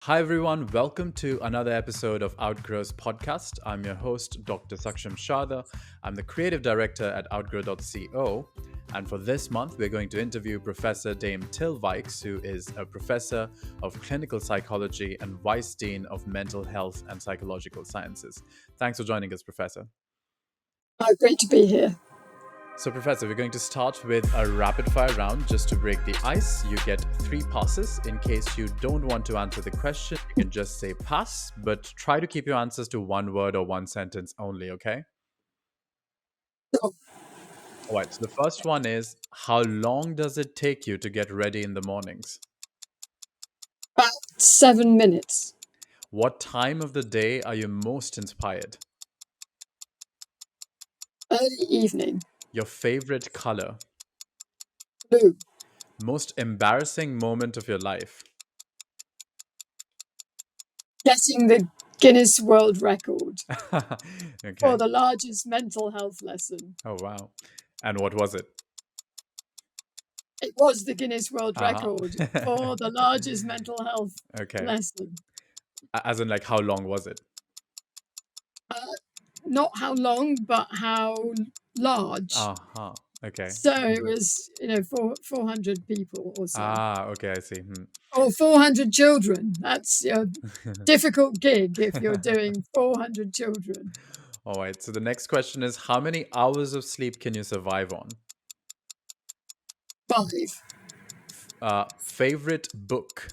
Hi, everyone. Welcome to another episode of Outgrow's podcast. I'm your host, Dr. Saksham Shada. I'm the creative director at outgrow.co. And for this month, we're going to interview Professor Dame Till Wykes, who is a professor of clinical psychology and vice dean of mental health and psychological sciences. Thanks for joining us, Professor. Great to be here. So, Professor, we're going to start with a rapid fire round just to break the ice. You get 3 passes. In case you don't want to answer the question, you can just say pass, but try to keep your answers to one word or one sentence only, okay? Oh, All right, so the first one is, how long does it take you to get ready in the mornings? about 7 minutes. What time of the day are you most inspired? Early evening. Your favorite color? Blue. Most embarrassing moment of your life? Getting the Guinness World Record Okay. for the largest mental health lesson. Oh, wow. And what was it? It was the Guinness World Uh-huh. Record for the largest mental health Okay. lesson. As in, like, how long was it? Not how long, but how large. Uh-huh. Okay. So it was, 400 people or so. Okay, I see. Or 400 children. That's a difficult gig if you're doing 400 children. All right. So the next question is, how many hours of sleep can you survive on? 5. Favorite book?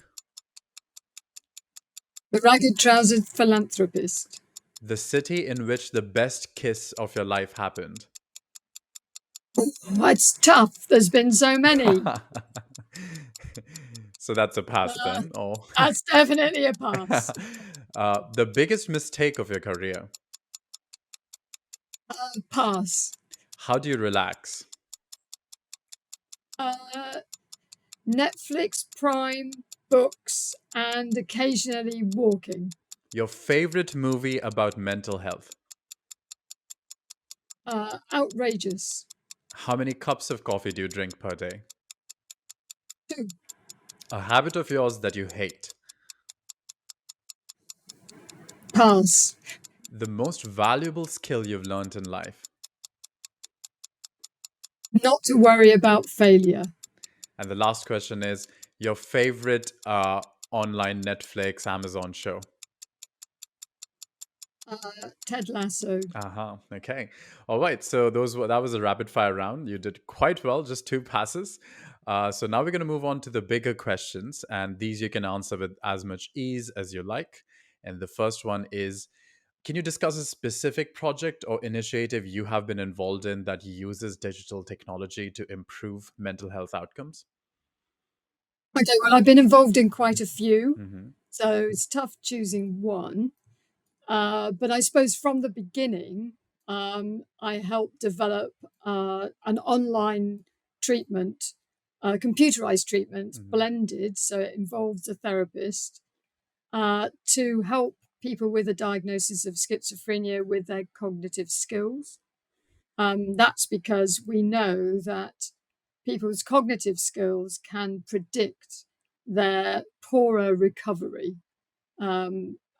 The Ragged Trousered Philanthropist. The city in which the best kiss of your life happened? It's tough. There's been so many. So that's a pass then. Oh. That's definitely a pass. The biggest mistake of your career? Pass. How do you relax? Netflix, Prime, books, and occasionally walking. Your favorite movie about mental health? Outrageous. How many cups of coffee do you drink per day? 2. A habit of yours that you hate? Pass. The most valuable skill you've learned in life? Not to worry about failure. And the last question is, your favorite online Netflix, Amazon show? Ted Lasso. Uh-huh. Okay. All right. So that was a rapid fire round. You did quite well, just 2 passes. So now we're going to move on to the bigger questions, and these you can answer with as much ease as you like. And the first one is, can you discuss a specific project or initiative you have been involved in that uses digital technology to improve mental health outcomes? Okay, well, I've been involved in quite a few, Mm-hmm. so it's tough choosing one. But I suppose from the beginning, I helped develop an online treatment, computerized treatment, Mm-hmm. blended, so it involves a therapist, to help people with a diagnosis of schizophrenia with their cognitive skills. That's because we know that people's cognitive skills can predict their poorer recovery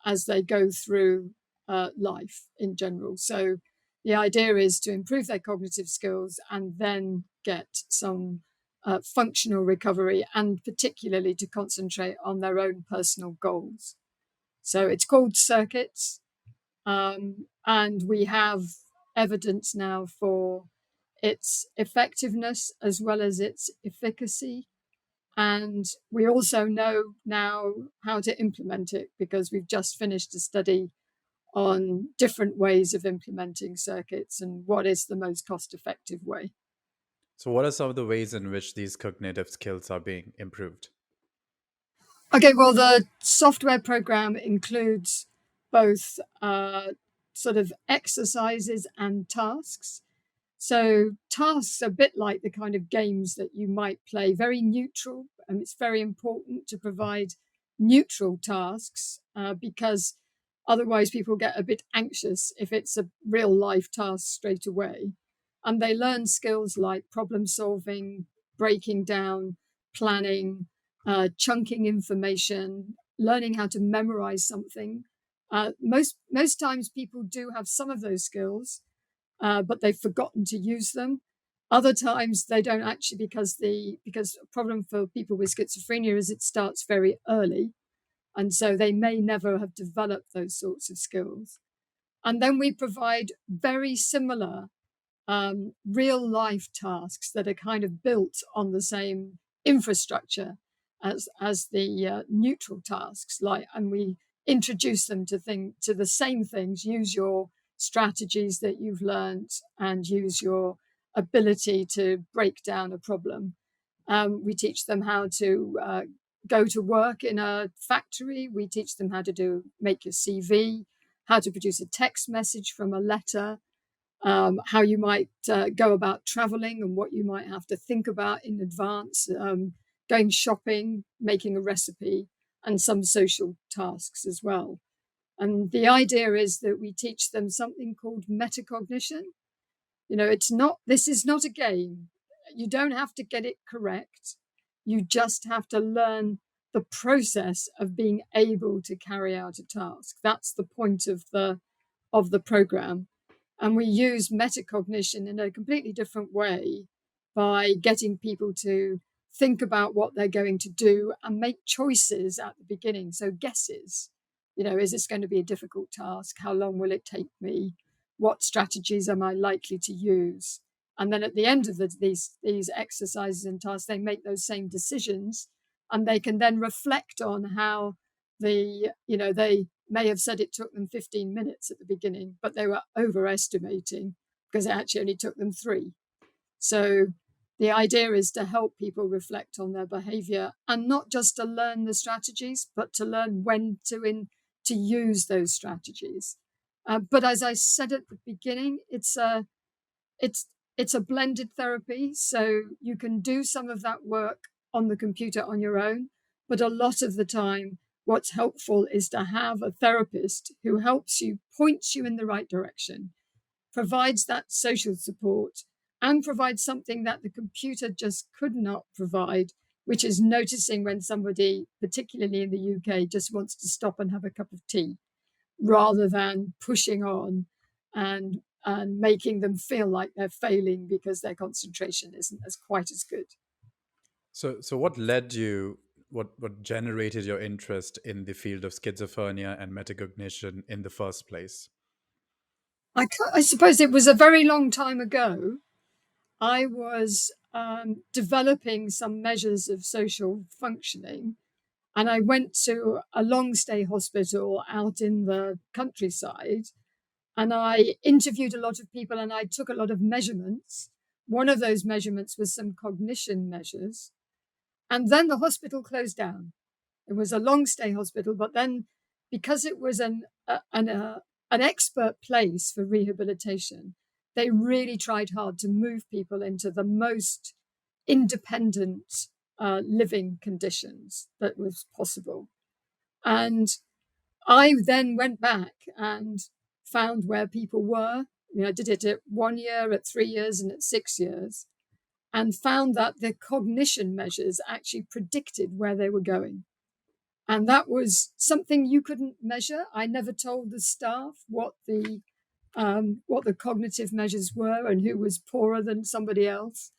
as they go through life in general. So the idea is to improve their cognitive skills and then get some functional recovery, and particularly to concentrate on their own personal goals. So it's called circuits, and we have evidence now for its effectiveness as well as its efficacy. And we also know now how to implement it because we've just finished a study on different ways of implementing circuits and what is the most cost-effective way. So, what are some of the ways in which these cognitive skills are being improved? Okay, well, the software program includes both sort of exercises and tasks. So tasks are a bit like the kind of games that you might play, very neutral. And it's very important to provide neutral tasks because otherwise people get a bit anxious if it's a real life task straight away. And they learn skills like problem solving, breaking down, planning, chunking information, learning how to memorize something. Most times people do have some of those skills, but they've forgotten to use them. Other times they don't actually, because a problem for people with schizophrenia is it starts very early, and so they may never have developed those sorts of skills. And then we provide very similar real life tasks that are kind of built on the same infrastructure as the neutral tasks, and we introduce them to the same things. Use your strategies that you've learned and use your ability to break down a problem. We teach them how to go to work in a factory. We teach them how to make your CV, how to produce a text message from a letter, how you might go about traveling and what you might have to think about in advance, going shopping, making a recipe, and some social tasks as well. And the idea is that we teach them something called metacognition. This is not a game. You don't have to get it correct. You just have to learn the process of being able to carry out a task. That's the point of the program. And we use metacognition in a completely different way by getting people to think about what they're going to do and make choices at the beginning. So guesses, is this going to be a difficult task? How long will it take me? What strategies am I likely to use? And then at the end of these exercises and tasks, they make those same decisions, and they can then reflect on how they may have said it took them 15 minutes at the beginning, but they were overestimating because it actually only took them 3. So the idea is to help people reflect on their behavior, and not just to learn the strategies, but to learn when to use those strategies. But as I said at the beginning, it's a blended therapy. So you can do some of that work on the computer on your own, but a lot of the time, what's helpful is to have a therapist who helps you, points you in the right direction, provides that social support, and provides something that the computer just could not provide, which is noticing when somebody, particularly in the UK, just wants to stop and have a cup of tea, rather than pushing on and making them feel like they're failing because their concentration isn't quite as good. So what generated your interest in the field of schizophrenia and metacognition in the first place? I suppose it was a very long time ago. I was developing some measures of social functioning, and I went to a long stay hospital out in the countryside, and I interviewed a lot of people and I took a lot of measurements. One of those measurements was some cognition measures. And then the hospital closed down. It was a long stay hospital, but then because it was an expert place for rehabilitation, they really tried hard to move people into the most independent living conditions that was possible. And I then went back and found where people were. I did it at 1 year, at 3 years, and at 6 years, and found that the cognition measures actually predicted where they were going. And that was something you couldn't measure. I never told the staff what the cognitive measures were and who was poorer than somebody else.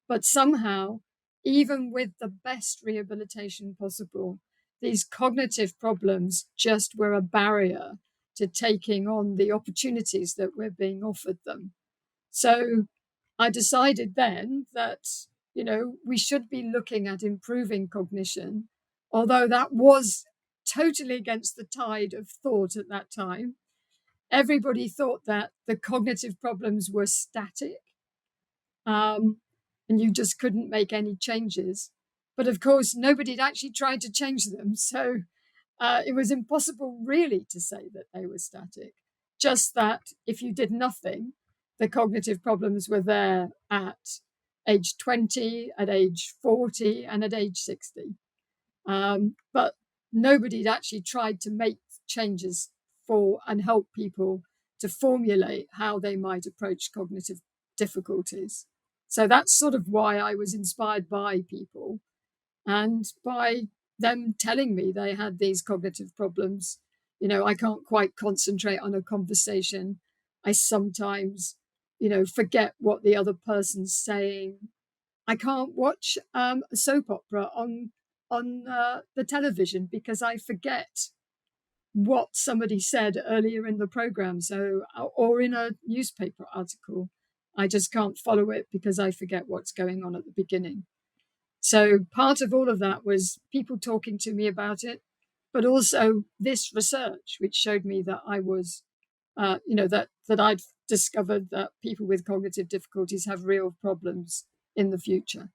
But somehow, even with the best rehabilitation possible, these cognitive problems just were a barrier to taking on the opportunities that were being offered them. So I decided then that, we should be looking at improving cognition, although that was totally against the tide of thought at that time. Everybody thought that the cognitive problems were static, and you just couldn't make any changes. But of course, nobody had actually tried to change them. So it was impossible really to say that they were static, just that if you did nothing, the cognitive problems were there at age 20, at age 40, and at age 60. But nobody had actually tried to make changes and help people to formulate how they might approach cognitive difficulties. So that's sort of why I was inspired by people and by them telling me they had these cognitive problems. I can't quite concentrate on a conversation. I sometimes, forget what the other person's saying. I can't watch a soap opera on the television because I forget what somebody said earlier in the program. So, or in a newspaper article, I just can't follow it because I forget what's going on at the beginning. So part of all of that was people talking to me about it, but also this research, which showed me that I was, that I'd discovered that people with cognitive difficulties have real problems in the future.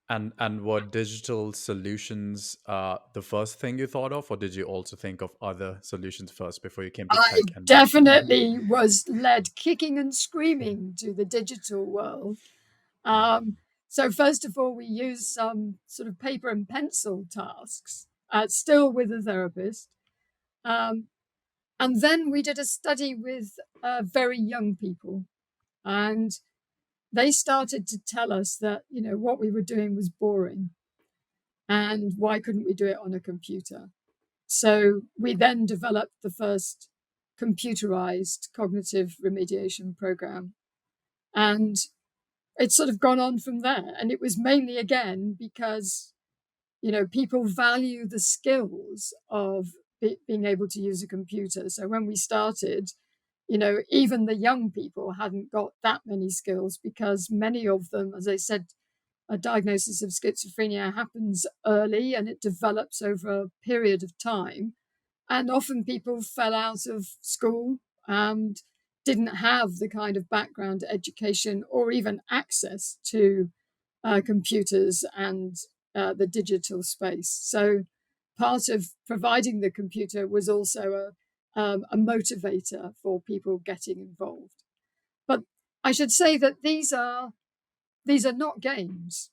And were digital solutions the first thing you thought of, or did you also think of other solutions first before you came to I tech and digital? definitely was led kicking and screaming to the digital world. Um, so first of all, we used some sort of paper and pencil tasks, still with a therapist. Um, And then we did a study with very young people, and they started to tell us that, what we were doing was boring and why couldn't we do it on a computer? So we then developed the first computerized cognitive remediation program. And it's sort of gone on from there. And it was mainly, again, because, people value the skills of being able to use a computer. So when we started, even the young people hadn't got that many skills because many of them, as I said, a diagnosis of schizophrenia happens early and it develops over a period of time. And often people fell out of school and didn't have the kind of background education or even access to computers and the digital space. So part of providing the computer was also a motivator for people getting involved. But I should say that these are not games.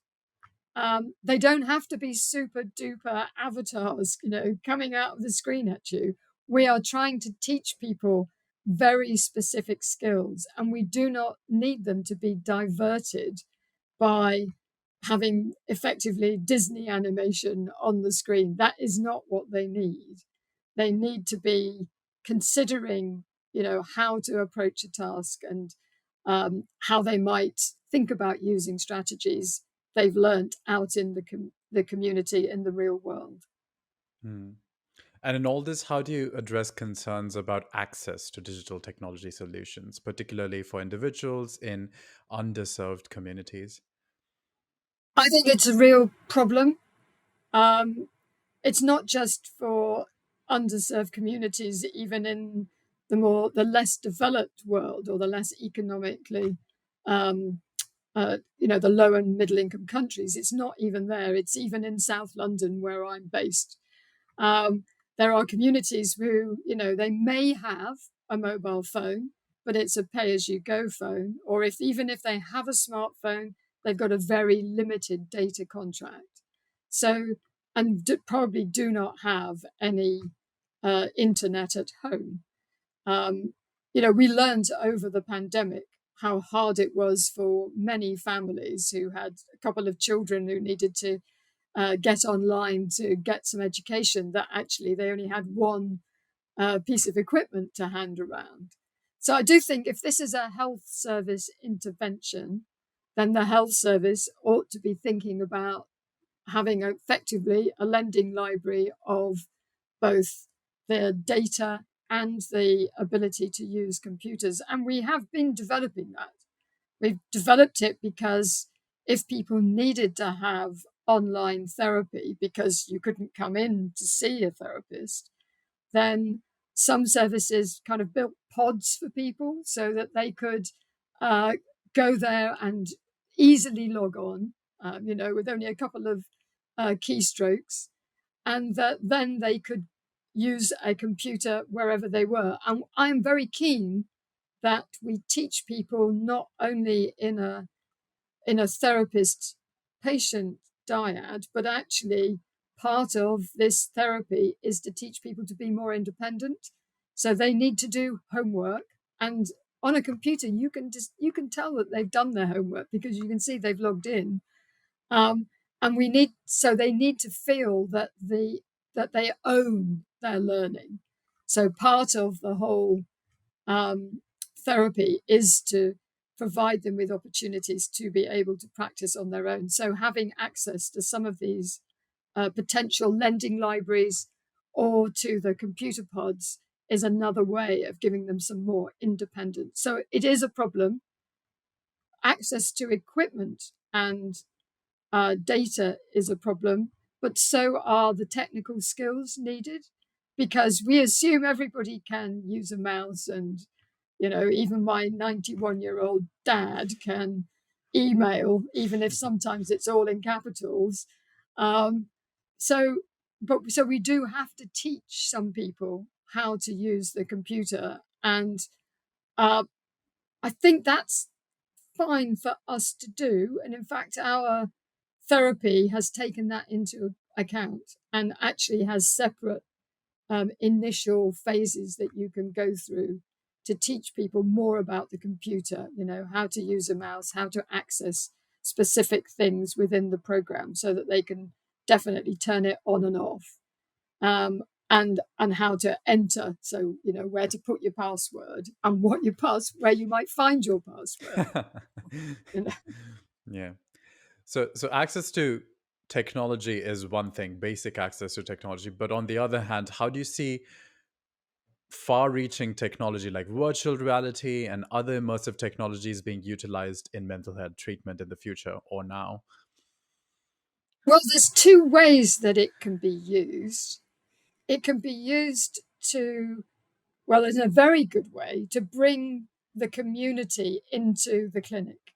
They don't have to be super duper avatars, coming out of the screen at you. We are trying to teach people very specific skills, and we do not need them to be diverted by having effectively Disney animation on the screen. That is not what they need. They need to be considering, how to approach a task and how they might think about using strategies they've learned out in the community in the real world. Hmm. And in all this, how do you address concerns about access to digital technology solutions, particularly for individuals in underserved communities? I think it's a real problem. Um, it's not just for underserved communities, even in the less developed world or the less economically, um, the low and middle income countries. It's not even there. It's even in South London, where I'm based. Um, there are communities who, they may have a mobile phone, but it's a pay as you go phone. Or even if they have a smartphone, they've got a very limited data contract. So, and probably do not have any internet at home. Um, we learned over the pandemic how hard it was for many families who had a couple of children who needed to get online to get some education, that actually they only had one piece of equipment to hand around. So I do think if this is a health service intervention, then the health service ought to be thinking about having effectively a lending library of both the data and the ability to use computers. And we have been developing that. We've developed it because if people needed to have online therapy because you couldn't come in to see a therapist, then some services kind of built pods for people so that they could uh, go there and easily log on, with only a couple of keystrokes, and that then they could use a computer wherever they were. And I'm very keen that we teach people not only in a therapist patient dyad, but actually part of this therapy is to teach people to be more independent. So they need to do homework, and on a computer you can tell that they've done their homework because you can see they've logged in. And they need to feel that they own their learning. So part of the whole um, therapy is to provide them with opportunities to be able to practice on their own. So having access to some of these potential lending libraries or to the computer pods is another way of giving them some more independence. So it is a problem. Access to equipment and data is a problem, but so are the technical skills needed, because we assume everybody can use a mouse, and even my 91-year-old dad can email, even if sometimes it's all in capitals. Um, so, so we do have to teach some people how to use the computer, and uh, I think that's fine for us to do. And in fact, our therapy has taken that into account and actually has separate initial phases that you can go through to teach people more about the computer, how to use a mouse, how to access specific things within the program so that they can definitely turn it on and off. And how to enter, so where to put your password and where you might find your password. you know Yeah. So access to technology is one thing, basic access to technology. But on the other hand, how do you see far-reaching technology like virtual reality and other immersive technologies being utilized in mental health treatment in the future or now? well, there's two ways that it can be used. It can be used to, well, in a very good way, to bring the community into the clinic,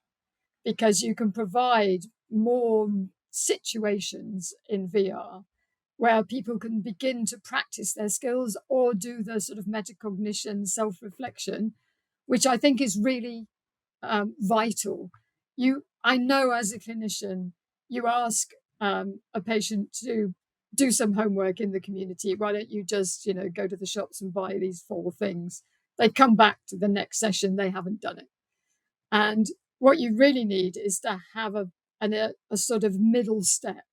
because you can provide more situations in VR where people can begin to practice their skills or do the sort of metacognition, self reflection, which I think is really vital. I know as a clinician, you ask a patient to do some homework in the community. Why don't you just, go to the shops and buy these 4 things? They come back to the next session, they haven't done it. And what you really need is to have a sort of middle step.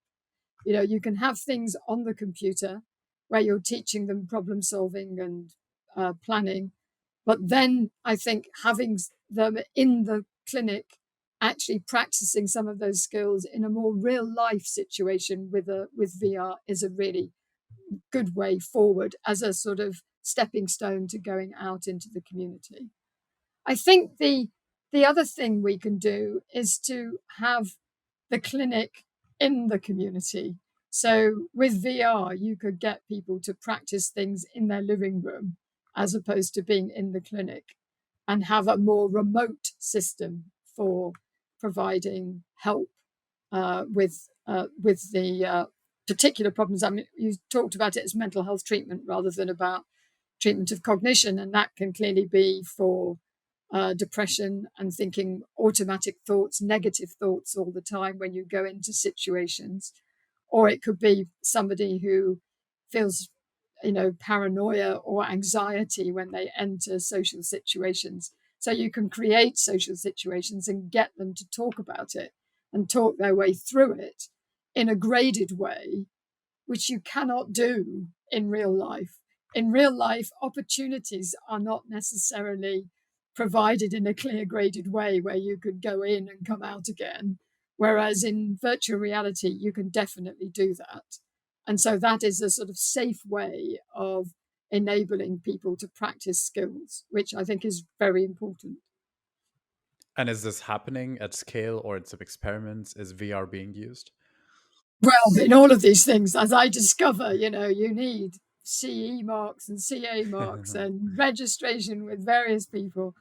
You can have things on the computer where you're teaching them problem solving and planning, but then I think having them in the clinic actually practicing some of those skills in a more real life situation with VR is a really good way forward as a sort of stepping stone to going out into the community. I think the other thing we can do is to have the clinic in the community. So with VR, you could get people to practice things in their living room as opposed to being in the clinic, and have a more remote system for providing help with the particular problems. I mean, you talked about it as mental health treatment rather than about treatment of cognition, and that can clearly be for depression and thinking automatic thoughts, negative thoughts all the time when you go into situations. Or it could be somebody who feels, paranoia or anxiety when they enter social situations. So you can create social situations and get them to talk about it and talk their way through it in a graded way, which you cannot do in real life. In real life, opportunities are not necessarily provided in a clear graded way where you could go in and come out again. Whereas in virtual reality, you can definitely do that. And so that is a sort of safe way of enabling people to practice skills, which I think is very important. And is this happening at scale or in some experiments? Is VR being used? Well, in all of these things, as I discover, you need CE marks and CA marks and registration with various people.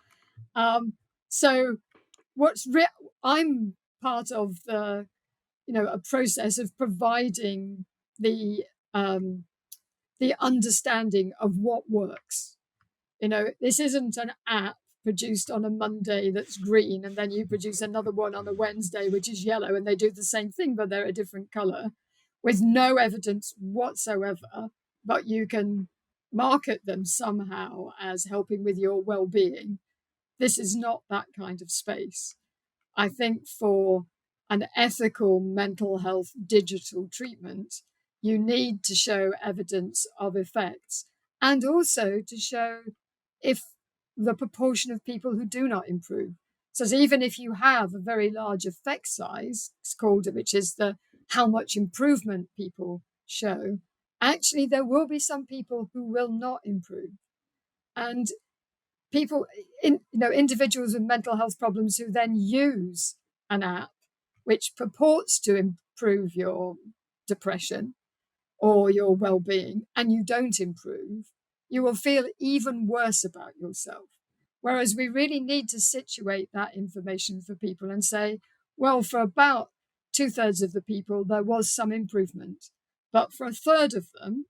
So I'm part of a process of providing the um, the understanding of what works. This isn't an app produced on a Monday that's green, and then you produce another one on a Wednesday, which is yellow, and they do the same thing, but they're a different color with no evidence whatsoever. But you can market them somehow as helping with your well being. This is not that kind of space. I think for an ethical mental health digital treatment, you need to show evidence of effects and also to show if the proportion of people who do not improve. So even if you have a very large effect size, it's called, which is the how much improvement people show, actually there will be some people who will not improve. And people, individuals with mental health problems who then use an app which purports to improve your depression or your well-being, and you don't improve, you will feel even worse about yourself. Whereas we really need to situate that information for people and say, well, for about 2/3 of the people, there was some improvement, but for a third of them,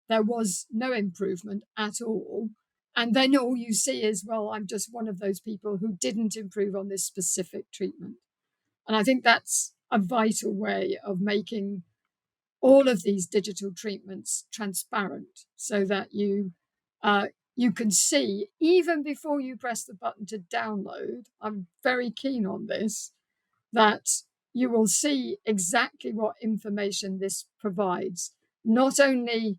there was no improvement at all. And then all you see is, well, I'm just one of those people who didn't improve on this specific treatment. And I think that's a vital way of making all of these digital treatments transparent so that you can see even before you press the button to download. I'm very keen on this, that you will see exactly what information this provides, not only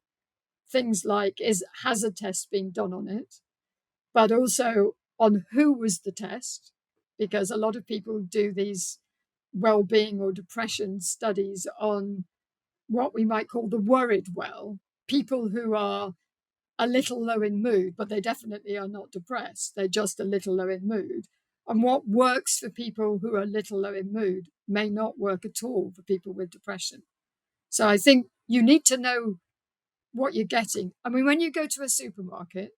things like has a test being done on it, but also on who was the test, because a lot of people do these well-being or depression studies on what we might call the worried well, people who are a little low in mood, but they definitely are not depressed. They're just a little low in mood. And what works for people who are a little low in mood may not work at all for people with depression. So I think you need to know what you're getting. I mean, when you go to a supermarket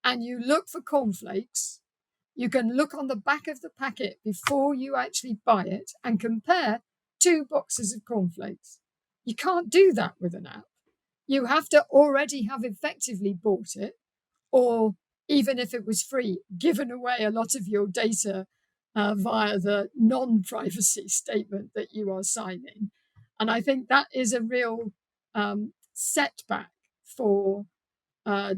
and you look for cornflakes, you can look on the back of the packet before you actually buy it and compare two boxes of cornflakes. You can't do that with an app. You have to already have effectively bought it, or even if it was free, given away a lot of your data via the non-privacy statement that you are signing. And I think that is a real setback for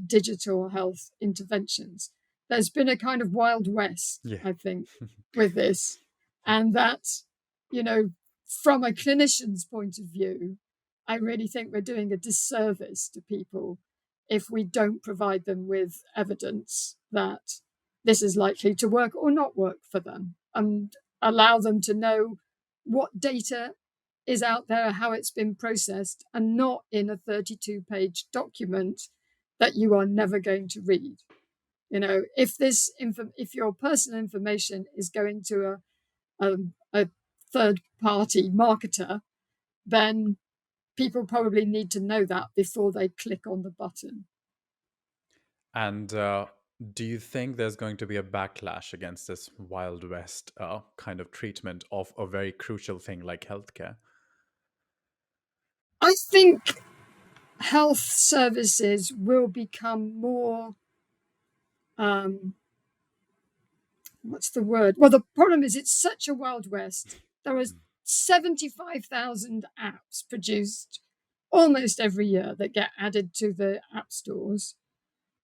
digital health interventions. There's been a kind of Wild West, Yeah. I think, with this. And that, from a clinician's point of view, I really think we're doing a disservice to people if we don't provide them with evidence that this is likely to work or not work for them, and allow them to know what data is out there, how it's been processed, and not in a 32-page document that you are never going to read. If your personal information is going to a third-party marketer, then people probably need to know that before they click on the button. And do you think there's going to be a backlash against this Wild West kind of treatment of a very crucial thing like healthcare? I think health services will become more, what's the word? Well, the problem is it's such a Wild West. There are 75,000 apps produced almost every year that get added to the app stores.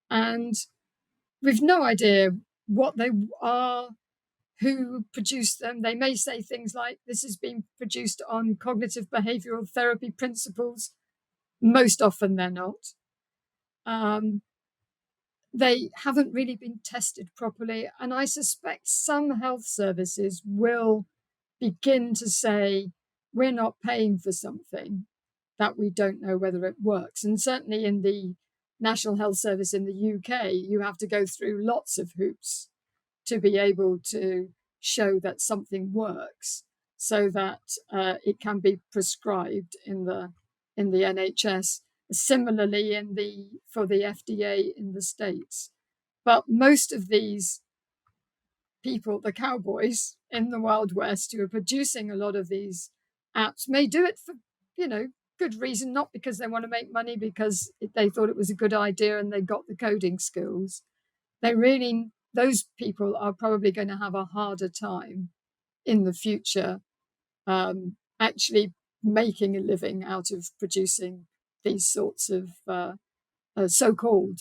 And we've no idea what they are, who produced them. They may say things like, this has been produced on cognitive behavioral therapy principles. Most often they're not. They haven't really been tested properly. And I suspect some health services will begin to say, we're not paying for something that we don't know whether it works. And certainly in the National Health Service in the UK, you have to go through lots of hoops to be able to show that something works, so that it can be prescribed in the NHS. Similarly, for the FDA in the States. But most of these people, the cowboys in the Wild West who are producing a lot of these apps, may do it for, good reason, not because they want to make money, because they thought it was a good idea and they got the coding skills. Those people are probably going to have a harder time in the future actually making a living out of producing these sorts of so-called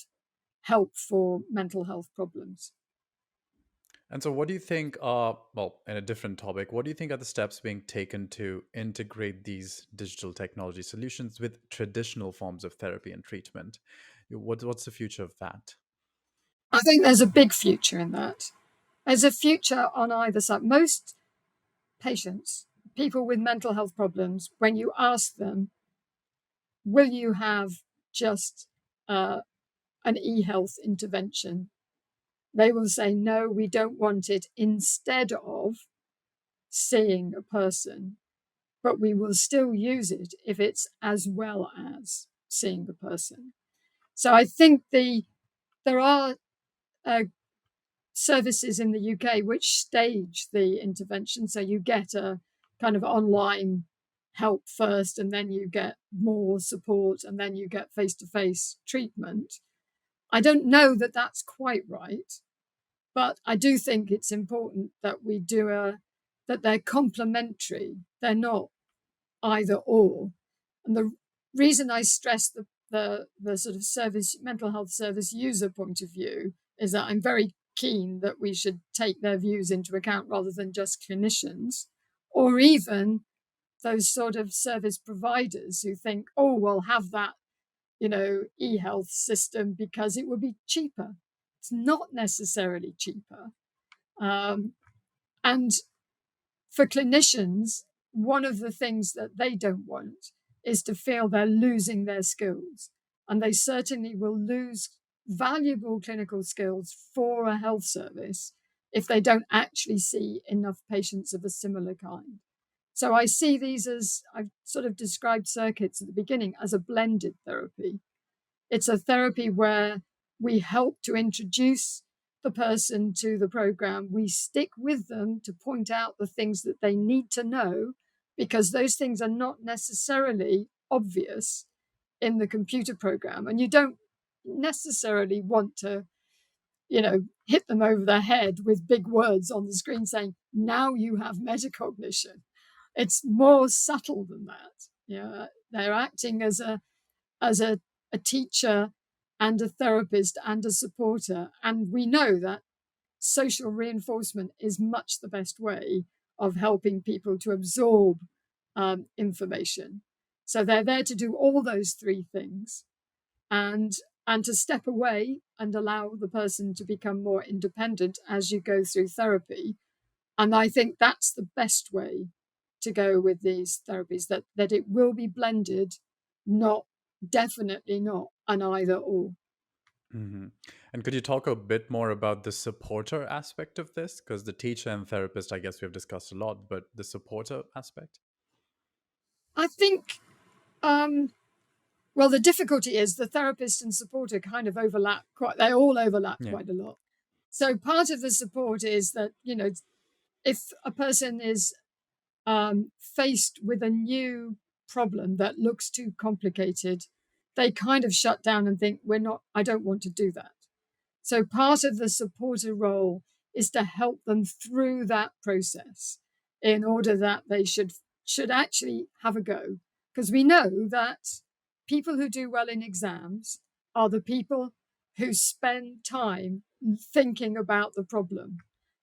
help for mental health problems. And so, what do you think are, well, in a different topic, what do you think are the steps being taken to integrate these digital technology solutions with traditional forms of therapy and treatment? What's the future of that? I think there's a big future in that. There's a future on either side. Most patients, people with mental health problems, when you ask them, will you have just uh, an eHealth intervention? They will say, no, we don't want it instead of seeing a person, but we will still use it if it's as well as seeing a person. So I think there are uh, services in the UK which stage the intervention. So you get a kind of online help first, and then you get more support, and then you get face to face treatment. I don't know that that's quite right, but I do think it's important that we do that they're complementary. They're not either or. And the reason I stress the sort of service mental health service user point of view is that I'm very keen that we should take their views into account rather than just clinicians or even those sort of service providers who think, oh, we'll have that, e-health system because it would be cheaper. It's not necessarily cheaper. Um, and for clinicians, one of the things that they don't want is to feel they're losing their skills. And they certainly will lose valuable clinical skills for a health service if they don't actually see enough patients of a similar kind. So I see these as, I've sort of described circuits at the beginning as a blended therapy. It's a therapy where we help to introduce the person to the program. We stick with them to point out the things that they need to know because those things are not necessarily obvious in the computer program. And you don't necessarily want to, hit them over the head with big words on the screen saying, now you have metacognition. It's more subtle than that. They're acting as a teacher and a therapist and a supporter. And we know that social reinforcement is much the best way of helping people to absorb information. So they're there to do all those three things and and to step away and allow the person to become more independent as you go through therapy. And I think that's the best way to go with these therapies, that it will be blended, not definitely not an either or. Hmm. And could you talk a bit more about the supporter aspect of this? Because the teacher and therapist, I guess we have discussed a lot, but the supporter aspect? I think, um, well, the difficulty is the therapist and supporter kind of overlap they all overlap Yeah. quite a lot. So part of the support is that, if a person is faced with a new problem that looks too complicated, they kind of shut down and think, I don't want to do that. So part of the supporter role is to help them through that process in order that they should actually have a go. Because we know that people who do well in exams are the people who spend time thinking about the problem,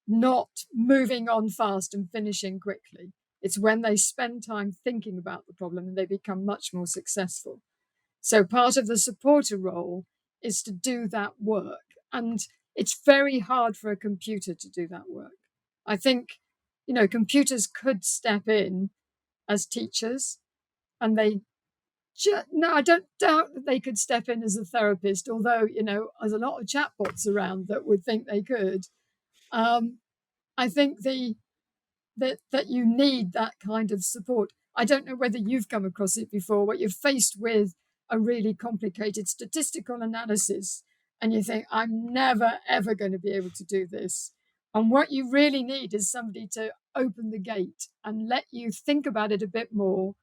not moving on fast and finishing quickly. It's when they spend time thinking about the problem and they become much more successful. So part of the supporter role is to do that work. And it's very hard for a computer to do that work. I think, computers could step in as teachers and no, I don't doubt that they could step in as a therapist, although, there's a lot of chatbots around that would think they could. Um, I think that you need that kind of support. I don't know whether you've come across it before, but you're faced with a really complicated statistical analysis and you think, I'm never, ever going to be able to do this. And what you really need is somebody to open the gate and let you think about it a bit more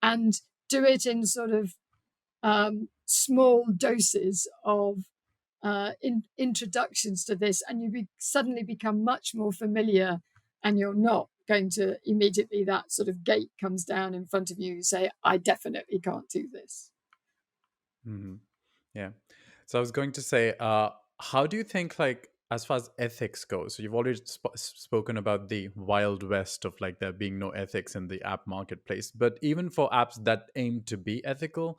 and do it in sort of small doses of introductions to this, and suddenly become much more familiar, and you're not going to immediately that sort of gate comes down in front of you. You say, I definitely can't do this. Hmm. Yeah. So I was going to say, how do you think, like, as far as ethics goes, so you've already spoken about the wild west of like there being no ethics in the app marketplace. But even for apps that aim to be ethical,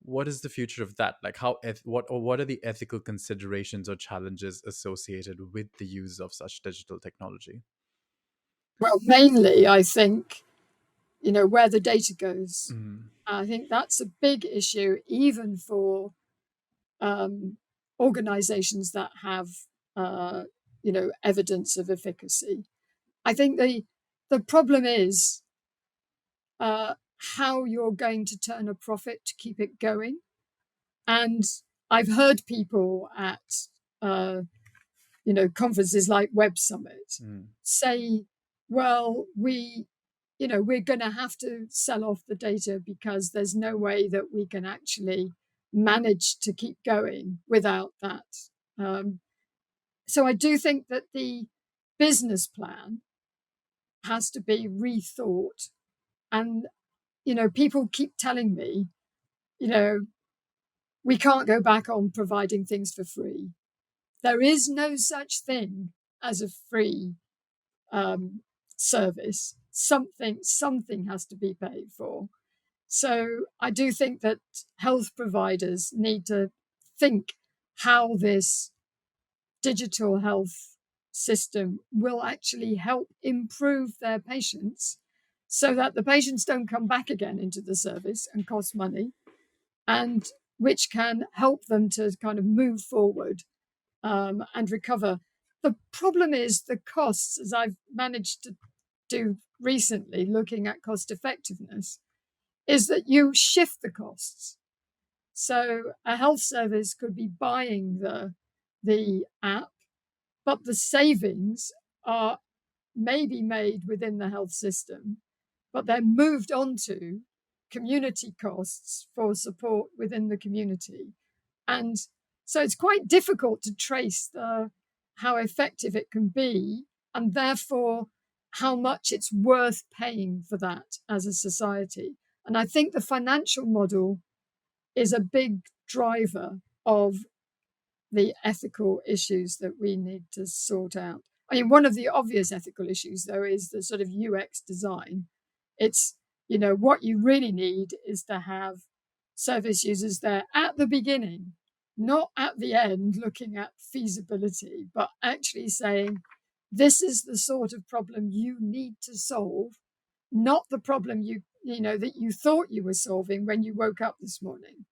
what is the future of that? Like what are the ethical considerations or challenges associated with the use of such digital technology? Well, mainly, I think, where the data goes. Mm, I think that's a big issue, even for um, organizations that have, evidence of efficacy. I think the problem is uh, how you're going to turn a profit to keep it going. And I've heard people at uh, conferences like Web Summit mm. say, well, we're going to have to sell off the data because there's no way that we can actually manage to keep going without that. Um, so I do think that the business plan has to be rethought. And, people keep telling me, you know, we can't go back on providing things for free. There is no such thing as a free um, service. Something has to be paid for. So I do think that health providers need to think how this digital health system will actually help improve their patients so that the patients don't come back again into the service and cost money, and which can help them to kind of move forward and recover. The problem is the costs, as I've managed to do recently, looking at cost effectiveness, is that you shift the costs. So a health service could be buying the app, but the savings are maybe made within the health system, but they're moved on to community costs for support within the community. And so it's quite difficult to trace how effective it can be, and therefore how much it's worth paying for that as a society. And I think the financial model is a big driver of the ethical issues that we need to sort out. I mean, one of the obvious ethical issues, though, is the sort of UX design. It's, what you really need is to have service users there at the beginning, not at the end looking at feasibility, but actually saying, this is the sort of problem you need to solve, not the problem that you thought you were solving when you woke up this morning,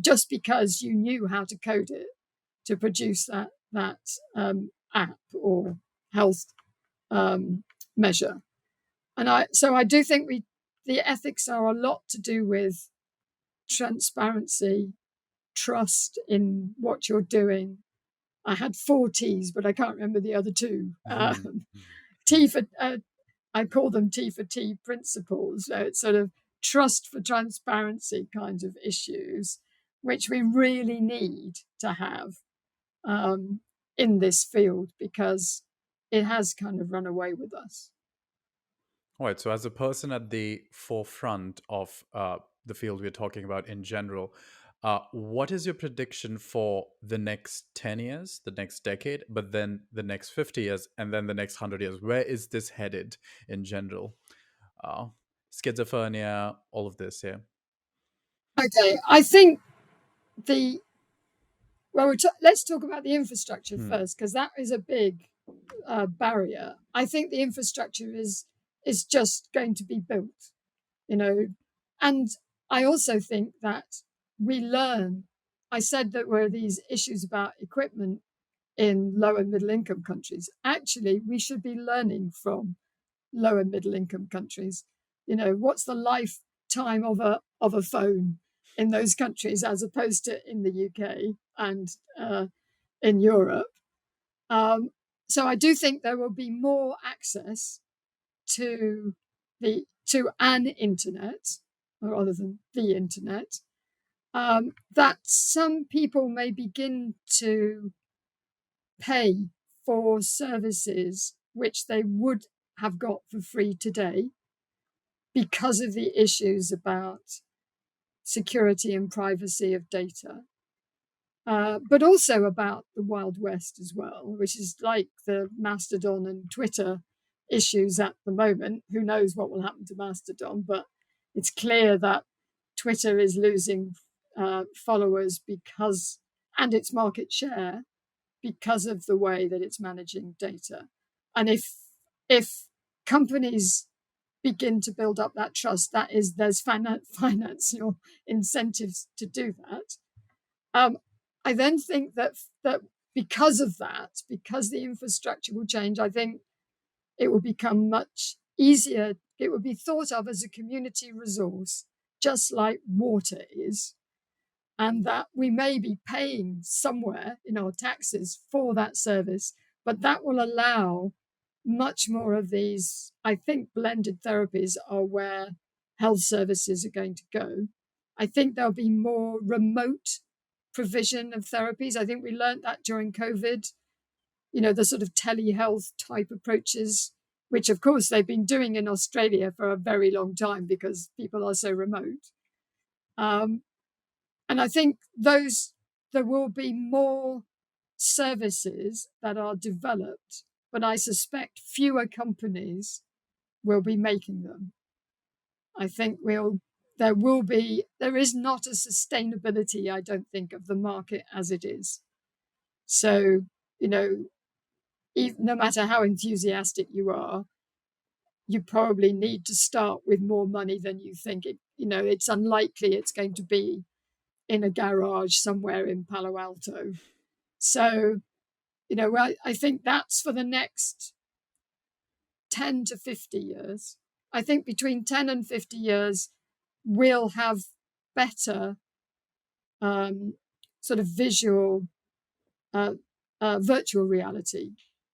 just because you knew how to code it to produce that app or health measure. And I do think the ethics are a lot to do with transparency, trust in what you're doing. I had four T's, but I can't remember the other two. T for I call them T for T principles. So it's sort of trust for transparency kind of issues, which we really need to have um, in this field because it has kind of run away with us. All right. So, as a person at the forefront of the field we're talking about in general, what is your prediction for the next 10 years, the next decade, but then the next 50 years, and then the next 100 years? Where is this headed in general? Uh, Schizophrenia, all of this, yeah. Okay, I think the let's talk about the infrastructure Hmm. first because that is a big barrier. I think the infrastructure is just going to be built, you know, and I also think that we learn. I said that were these issues about equipment in low and middle income countries. Actually, we should be learning from low and middle income countries. What's the lifetime of a phone in those countries as opposed to in the UK and in Europe? Um, so I do think there will be more access to an internet rather than the internet. That some people may begin to pay for services which they would have got for free today because of the issues about security and privacy of data. but also about the Wild West as well, which is like the Mastodon and Twitter issues at the moment. Who knows what will happen to Mastodon, but it's clear that Twitter is losing followers and its market share because of the way that it's managing data. And if companies begin to build up that trust, there's financial incentives to do that. I then think that because of that, because the infrastructure will change, I think it will become much easier. It will be thought of as a community resource, just like water is, and that we may be paying somewhere in our taxes for that service, but that will allow much more of these. I think blended therapies are where health services are going to go. I think there'll be more remote provision of therapies. I think we learned that during COVID, the sort of telehealth type approaches, which of course they've been doing in Australia for a very long time because people are so remote. And I think there will be more services that are developed, but I suspect fewer companies will be making them. I think there is not a sustainability, I don't think, of the market as it is. So, no matter how enthusiastic you are, you probably need to start with more money than you think. It's unlikely it's going to be in a garage somewhere in Palo Alto. So, I think that's for the next 10 to 50 years. I think between 10 and 50 years, we'll have better sort of visual, virtual reality.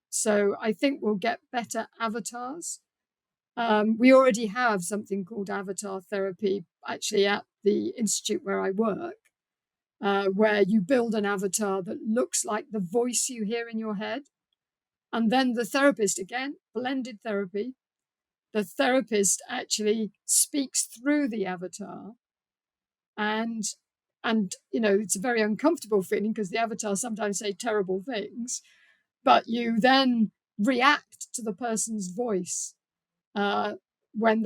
So I think we'll get better avatars. We already have something called avatar therapy, actually, at the institute where I work, where you build an avatar that looks like the voice you hear in your head. And then the therapist, again, blended therapy, the therapist actually speaks through the avatar. And it's a very uncomfortable feeling because the avatar sometimes say terrible things, but you then react to the person's voice when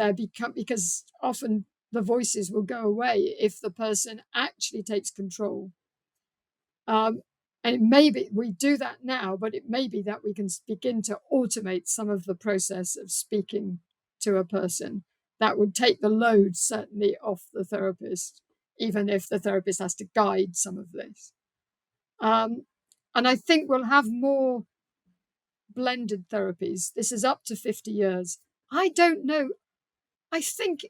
because often the voices will go away if the person actually takes control. And it may be we do that now, but it may be that we can begin to automate some of the process of speaking to a person. That would take the load certainly off the therapist, even if the therapist has to guide some of this. And I think we'll have more blended therapies. This is up to 50 years. I don't know. I think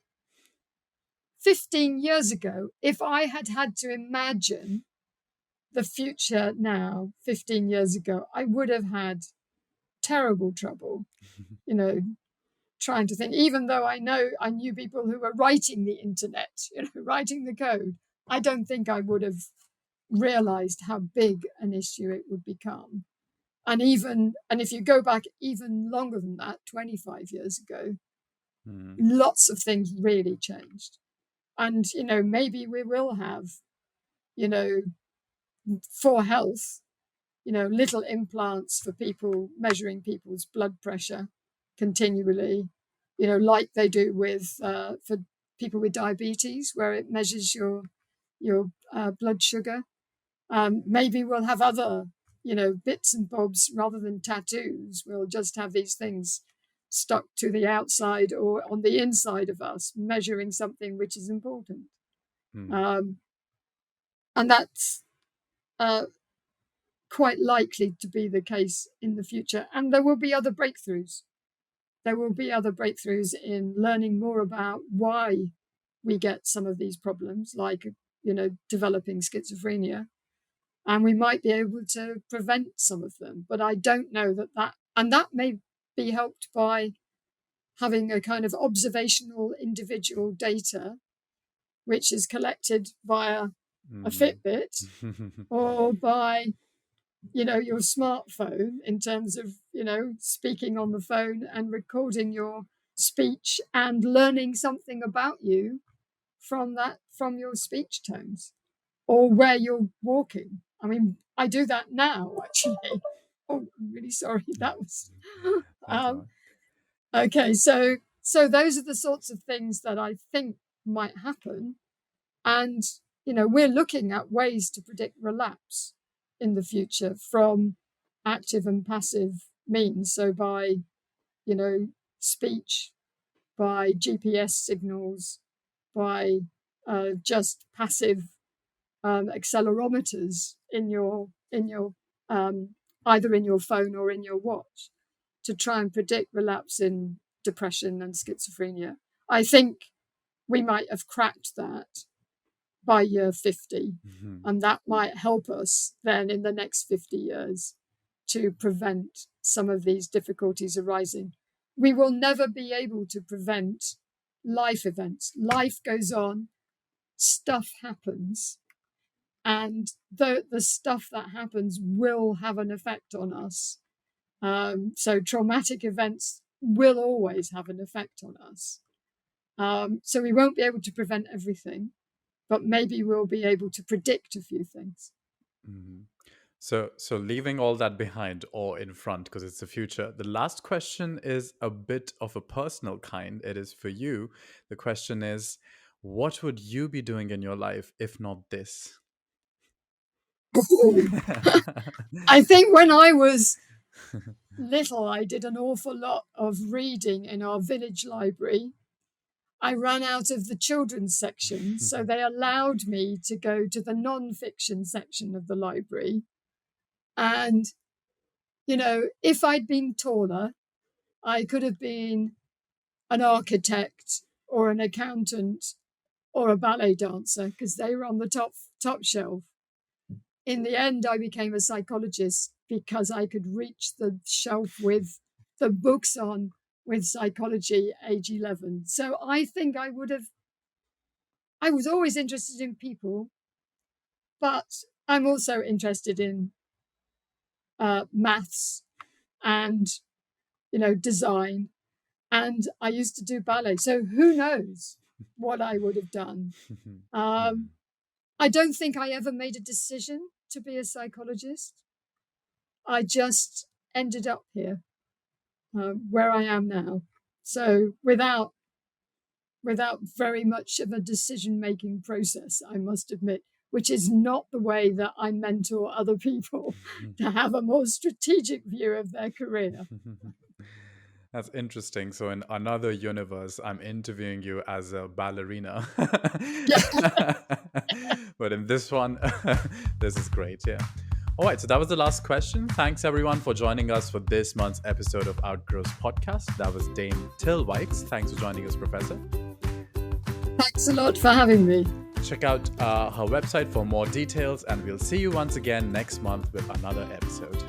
15 years ago, if I had had to imagine the future now, 15 years ago, I would have had terrible trouble, trying to think, even though I knew people who were writing the internet, writing the code. I don't think I would have realized how big an issue it would become. And if you go back even longer than that, 25 years ago, lots of things really changed. And, maybe we will have, for health, little implants for people measuring people's blood pressure continually, like they do for people with diabetes, where it measures your blood sugar. Maybe we'll have other, bits and bobs rather than tattoos. We'll just have these things stuck to the outside or on the inside of us, measuring something which is important. And that's quite likely to be the case in the future. And there will be other breakthroughs. There will be other breakthroughs in learning more about why we get some of these problems, like, developing schizophrenia. And we might be able to prevent some of them. But I don't know and that may be helped by having a kind of observational individual data, which is collected via a Fitbit or by your smartphone, in terms of speaking on the phone and recording your speech and learning something about you from your speech tones or where you're walking. I mean, I do that now, actually. Oh, I'm really sorry. That was. That's all Okay, so those are the sorts of things that I think might happen, and we're looking at ways to predict relapse in the future from active and passive means. So by speech, by GPS signals, by just passive accelerometers in your either in your phone or in your watch to try and predict relapse in depression and schizophrenia. I think we might have cracked that by year 50, and that might help us then in the next 50 years to prevent some of these difficulties arising. We will never be able to prevent life events. Life goes on, stuff happens, and the stuff that happens will have an effect on us. So traumatic events will always have an effect on us. So we won't be able to prevent everything, but maybe we'll be able to predict a few things. Mm-hmm. So leaving all that behind or in front, because it's the future, the last question is a bit of a personal kind. It is for you. The question is, what would you be doing in your life if not this? I think when I was little, I did an awful lot of reading in our village library. I ran out of the children's section, so they allowed me to go to the non-fiction section of the library. And, if I'd been taller, I could have been an architect or an accountant or a ballet dancer because they were on the top shelf. In the end, I became a psychologist because I could reach the shelf with the books on with psychology age 11. So I think I was always interested in people, but I'm also interested in maths and, design. And I used to do ballet. So who knows what I would have done. I don't think I ever made a decision to be a psychologist. I just ended up here, where I am now. So without very much of a decision-making process, I must admit, which is not the way that I mentor other people to have a more strategic view of their career. That's interesting. So in another universe, I'm interviewing you as a ballerina. But in this one, this is great. Yeah. All right. So that was the last question. Thanks everyone for joining us for this month's episode of Outgrow's podcast. That was Dame Till Wykes. Thanks for joining us, Professor. Thanks a lot for having me. Check out her website for more details, and we'll see you once again next month with another episode.